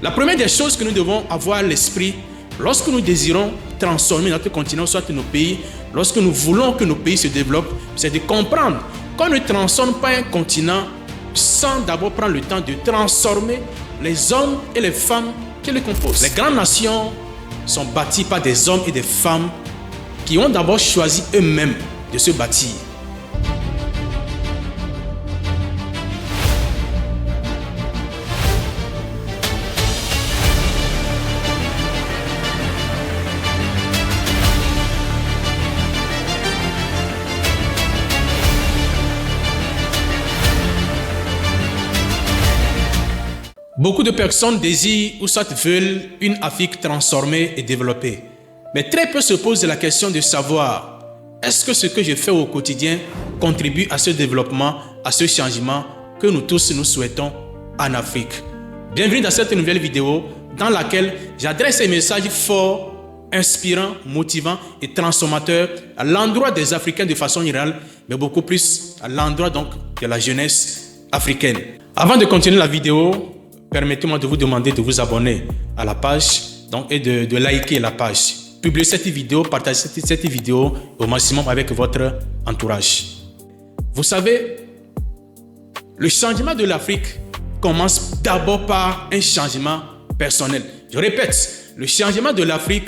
La première des choses que nous devons avoir à l'esprit lorsque nous désirons transformer notre continent, soit nos pays, lorsque nous voulons que nos pays se développent, c'est de comprendre qu'on ne transforme pas un continent sans d'abord prendre le temps de transformer les hommes et les femmes qui le composent. Les grandes nations sont bâties par des hommes et des femmes qui ont d'abord choisi eux-mêmes de se bâtir. Beaucoup de personnes désirent ou soit veulent une Afrique transformée et développée. Mais très peu se posent la question de savoir est-ce que ce que je fais au quotidien contribue à ce développement, à ce changement que nous tous nous souhaitons en Afrique. Bienvenue dans cette nouvelle vidéo dans laquelle j'adresse un message fort, inspirant, motivant et transformateur à l'endroit des Africains de façon générale, mais beaucoup plus à l'endroit donc de la jeunesse africaine. Avant de continuer la vidéo, permettez-moi de vous demander de vous abonner à la page et de liker la page. Publiez cette vidéo, partagez cette vidéo au maximum avec votre entourage. Vous savez, le changement de l'Afrique commence d'abord par un changement personnel. Je répète, le changement de l'Afrique,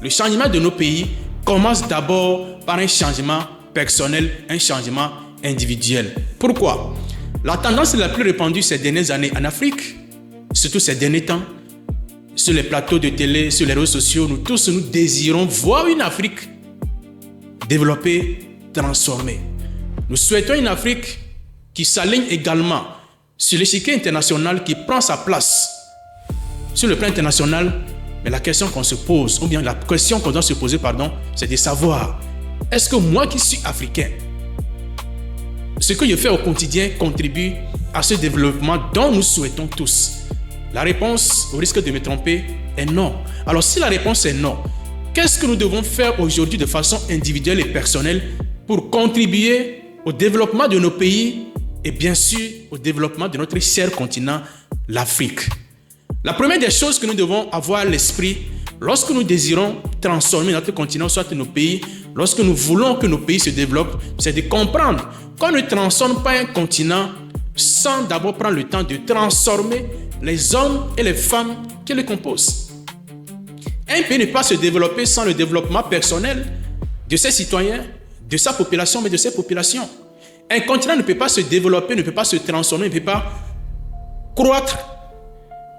le changement de nos pays commence d'abord par un changement personnel, un changement individuel. Pourquoi? La tendance la plus répandue ces dernières années en Afrique, surtout ces derniers temps, sur les plateaux de télé, sur les réseaux sociaux, nous tous nous désirons voir une Afrique développée, transformée. Nous souhaitons une Afrique qui s'aligne également sur l'échiquier international, qui prend sa place sur le plan international. Mais la question qu'on se pose, ou bien la question qu'on doit se poser, c'est de savoir, est-ce que moi qui suis africain, ce que je fais au quotidien contribue à ce développement dont nous souhaitons tous? La réponse, au risque de me tromper, est non. Alors si la réponse est non, qu'est-ce que nous devons faire aujourd'hui de façon individuelle et personnelle pour contribuer au développement de nos pays et bien sûr au développement de notre cher continent, l'Afrique? La première des choses que nous devons avoir à l'esprit lorsque nous désirons transformer notre continent, soit nos pays, lorsque nous voulons que nos pays se développent, c'est de comprendre qu'on ne transforme pas un continent sans d'abord prendre le temps de transformer les hommes et les femmes qui le composent. Un pays ne peut pas se développer sans le développement personnel de ses citoyens, de sa population, mais de ses populations. Un continent ne peut pas se développer, ne peut pas se transformer, ne peut pas croître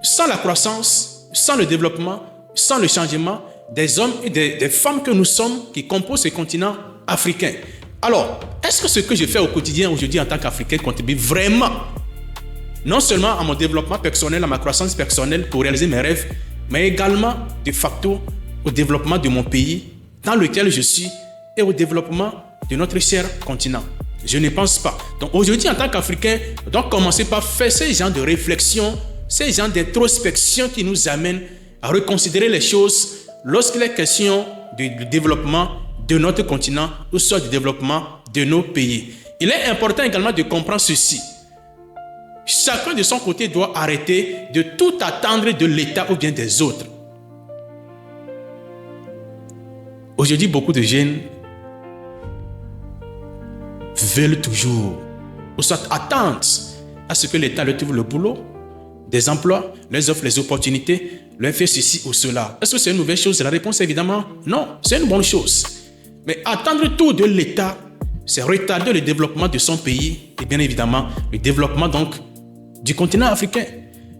sans la croissance, sans le développement, sans le changement des hommes et des femmes que nous sommes qui composent ce continent africain. Alors, est-ce que ce que je fais au quotidien aujourd'hui en tant qu'Africain contribue vraiment non seulement à mon développement personnel, à ma croissance personnelle pour réaliser mes rêves, mais également de facto au développement de mon pays dans lequel je suis et au développement de notre cher continent? Je ne pense pas. Donc aujourd'hui, en tant qu'Africain, on doit commencer par faire ces genres de réflexion, ces genres d'introspection qui nous amènent à reconsidérer les choses lorsqu'il est question du développement de notre continent ou soit du développement de nos pays. Il est important également de comprendre ceci. Chacun de son côté doit arrêter de tout attendre de l'État ou bien des autres. Aujourd'hui, beaucoup de jeunes veulent toujours ou soit attendent à ce que l'État leur trouve le boulot, des emplois, leur offre les opportunités, leur fait ceci ou cela. Est-ce que c'est une nouvelle chose? La réponse est évidemment non, c'est une bonne chose. Mais attendre tout de l'État, c'est retarder le développement de son pays et bien évidemment le développement donc du continent africain.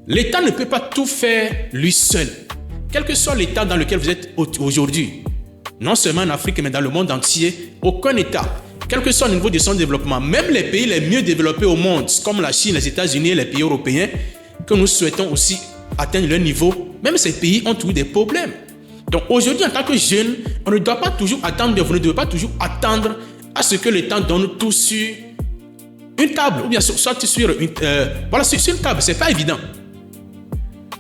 L'État ne peut pas tout faire lui seul. Quel que soit l'État dans lequel vous êtes aujourd'hui, non seulement en Afrique mais dans le monde entier, aucun État, quel que soit le niveau de son développement, même les pays les mieux développés au monde, comme la Chine, les États-Unis et les pays européens, que nous souhaitons aussi atteindre leur niveau, même ces pays ont toujours des problèmes. Donc aujourd'hui, en tant que jeune, on ne doit pas toujours attendre, vous ne devez pas toujours attendre à ce que l'État donne tout sur une table, ou bien soit sur une table, c'est pas évident.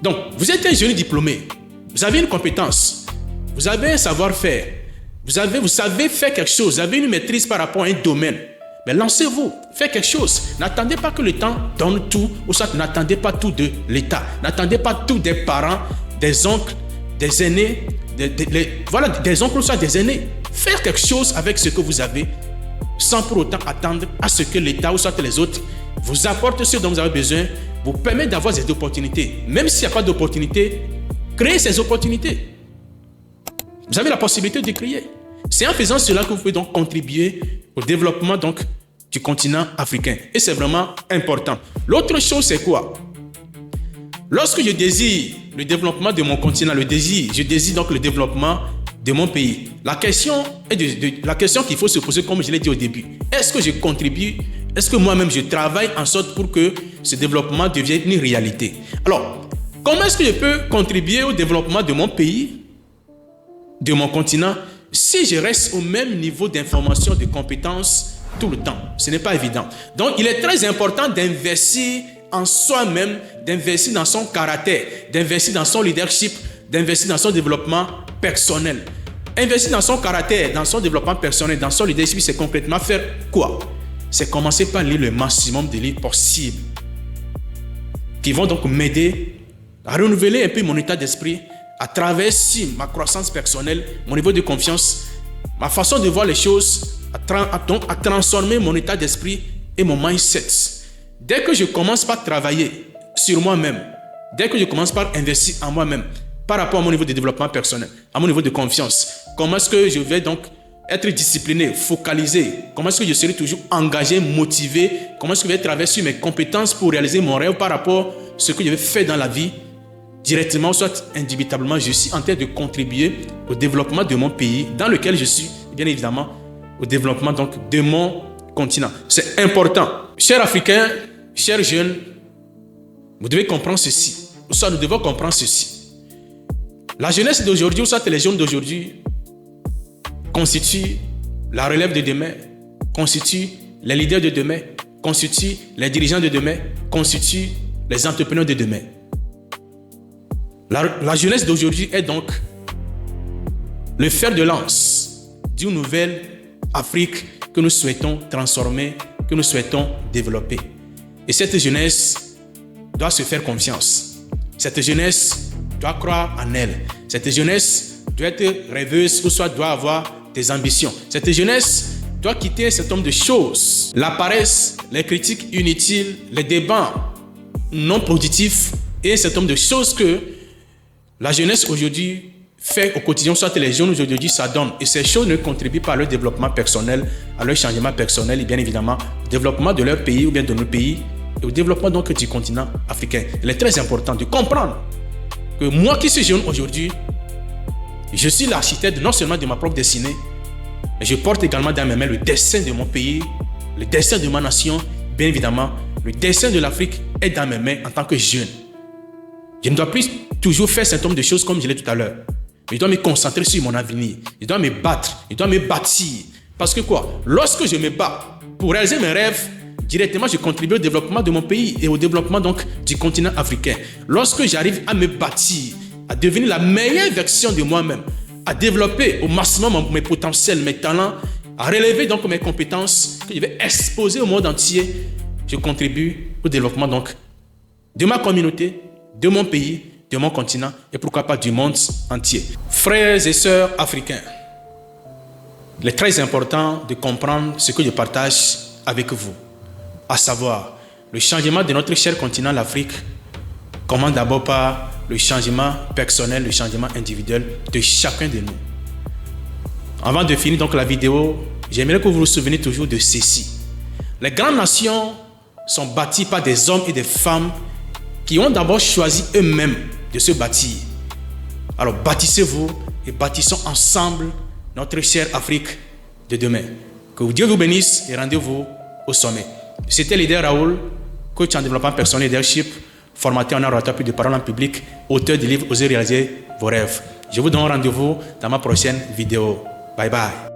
Donc, vous êtes un jeune diplômé, vous avez une compétence, vous avez un savoir-faire, vous savez faire quelque chose, vous avez une maîtrise par rapport à un domaine. Mais lancez-vous, faites quelque chose. N'attendez pas que le temps donne tout, ou soit n'attendez pas tout de l'État. N'attendez pas tout des parents, des oncles, des aînés, voilà, des oncles ou soit des aînés. Faites quelque chose avec ce que vous avez, sans pour autant attendre à ce que l'État ou soit les autres vous apportent ce dont vous avez besoin, vous permettent d'avoir des opportunités. Même s'il n'y a pas d'opportunité, créez ces opportunités. Vous avez la possibilité de créer. C'est en faisant cela que vous pouvez donc contribuer au développement donc, du continent africain. Et c'est vraiment important. L'autre chose, c'est quoi? Lorsque je désire le développement de mon continent, je désire donc le développement de mon pays. La question est la question qu'il faut se poser, comme je l'ai dit au début. Est-ce que je contribue? Est-ce que moi-même je travaille en sorte pour que ce développement devienne une réalité? Alors, comment est-ce que je peux contribuer au développement de mon pays, de mon continent, si je reste au même niveau d'information, de compétences tout le temps? Ce n'est pas évident. Donc, il est très important d'investir en soi-même, d'investir dans son caractère, d'investir dans son leadership, d'investir dans son développement personnel. Investir dans son caractère, dans son développement personnel, dans son leadership, c'est concrètement faire quoi? C'est commencer par lire le maximum de livres possibles qui vont donc m'aider à renouveler un peu mon état d'esprit à travers ma croissance personnelle, mon niveau de confiance, ma façon de voir les choses, à transformer mon état d'esprit et mon mindset. Dès que je commence par travailler sur moi-même, dès que je commence par investir en moi-même, par rapport à mon niveau de développement personnel, à mon niveau de confiance, comment est-ce que je vais donc être discipliné, focalisé, comment est-ce que je serai toujours engagé, motivé, comment est-ce que je vais travailler sur mes compétences pour réaliser mon rêve par rapport à ce que je vais faire dans la vie, directement ou soit indubitablement, je suis en train de contribuer au développement de mon pays, dans lequel je suis, bien évidemment, au développement donc de mon continent. C'est important. Chers Africains, chers jeunes, vous devez comprendre ceci, ou soit nous devons comprendre ceci. La jeunesse d'aujourd'hui, ou soit les jeunes d'aujourd'hui, constituent la relève de demain, constituent les leaders de demain, constituent les dirigeants de demain, constituent les entrepreneurs de demain. La jeunesse d'aujourd'hui est donc le fer de lance d'une nouvelle Afrique que nous souhaitons transformer, que nous souhaitons développer. Et cette jeunesse doit se faire confiance. Cette jeunesse doit croire en elle. Cette jeunesse doit être rêveuse ou soit doit avoir des ambitions. Cette jeunesse doit quitter un certain nombre de choses. La paresse, les critiques inutiles, les débats non productifs et un certain nombre de choses que la jeunesse aujourd'hui fait au quotidien, soit les jeunes aujourd'hui s'adonnent. Et ces choses ne contribuent pas à leur développement personnel, à leur changement personnel et bien évidemment au développement de leur pays ou bien de nos pays et au développement donc du continent africain. Il est très important de comprendre que moi qui suis jeune aujourd'hui, je suis l'architecte non seulement de ma propre destinée, mais je porte également dans mes mains le destin de mon pays, le destin de ma nation, bien évidemment, le destin de l'Afrique est dans mes mains en tant que jeune. Je ne dois plus toujours faire un certain nombre de choses comme je l'ai tout à l'heure. Mais je dois me concentrer sur mon avenir. Je dois me battre, je dois me bâtir. Parce que quoi? Lorsque je me bats pour réaliser mes rêves, directement je contribue au développement de mon pays et au développement donc du continent africain. Lorsque j'arrive à me bâtir, à devenir la meilleure version de moi-même, à développer au maximum mes potentiels, mes talents, à relever donc mes compétences que je vais exposer au monde entier, je contribue au développement donc de ma communauté, de mon pays, de mon continent et pourquoi pas du monde entier. Frères et sœurs africains, il est très important de comprendre ce que je partage avec vous, à savoir le changement de notre cher continent, l'Afrique, commence d'abord par le changement personnel, le changement individuel de chacun de nous. Avant de finir donc la vidéo, j'aimerais que vous vous souveniez toujours de ceci. Les grandes nations sont bâties par des hommes et des femmes qui ont d'abord choisi eux-mêmes de se bâtir. Alors bâtissez-vous et bâtissons ensemble notre chère Afrique de demain. Que Dieu vous bénisse et rendez-vous au sommet. C'était Leader Raoul, coach en développement personnel et leadership, formateur en oratoire puis de parole en public, auteur du livre Osez réaliser vos rêves. Je vous donne rendez-vous dans ma prochaine vidéo. Bye bye.